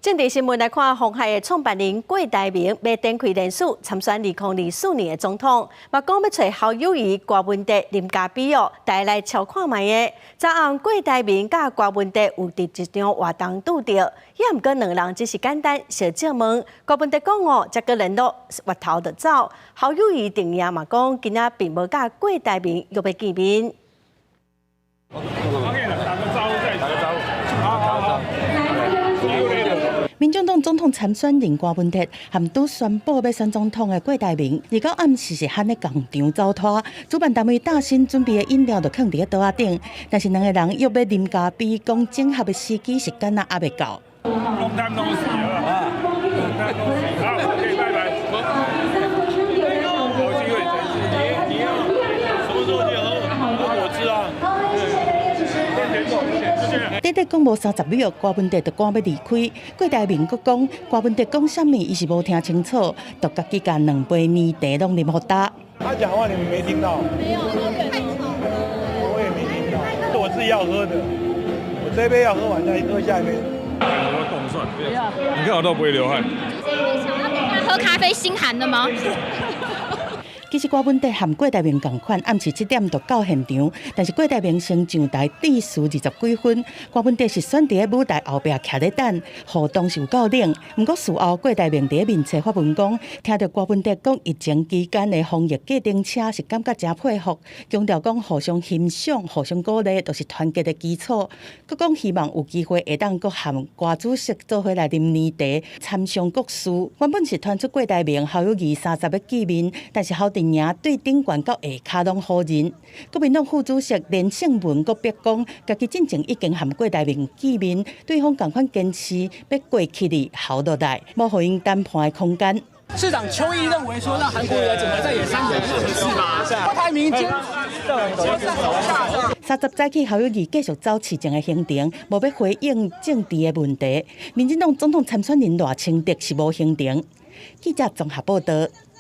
政治新闻来看，鸿海的创办人郭台铭要展开连署参选2024年的总统，嘛讲要找侯友宜、郭文哲、林佳比带来瞧看卖的。昨暗郭台铭甲郭文哲有伫一场活动拄着，也毋过两人只是简单小借问。郭文哲讲这个联络滑头就走。侯友宜定义嘛讲，今仔并无甲郭台铭约要见面。 民众党总统参选人郭文哲含拄宣布要选总统的郭台铭，而到暗时是喊咧共场走脱，主办单位大新准备的饮料就放伫个桌仔顶，但是两个人约要啉咖啡，讲整合的时机时间也未到。短短讲无30秒，郭文哲就赶要离开。郭台铭阁讲，郭文哲讲啥物，伊是无听清楚，就家己甲两杯奶茶拢啉好搭。他讲话你们没听到？没有，我也没听到。我自己要喝的，我这杯要喝完再喝下一杯。我要动算，你看我都不会流汗。想要等下喝咖啡心寒的吗？其实郭文哲和郭台铭同款，暗时7点就到现场，但是郭台铭先上台致辞20几分，郭文哲是选伫个舞台后壁徛咧等，互动是有够冷。不过事后郭台铭伫个面册发文讲，听到郭文哲讲疫情期间的防疫计程车是感觉真佩服，强调讲互相欣赏、互相鼓励都是团结的基础。佮讲希望有机会会当佮和郭主席做伙来啉奶茶，参详国事。原本是传出郭台铭侯友宜30要见面，但是侯赢对顶悬到下骹拢好人，国民党副主席连胜文阁逼讲，家己进前已经和郭台铭见面，对方同款坚持要过去哩，好落来，无互因谈判的空间。市长邱毅认为说，让韩国瑜来整合在野3个不合适吗？郭台铭今30早起，侯友宜继续走市政的行程，无要回应政治的问题。民进党总统参选人赖清德是无行程。记者综合报道。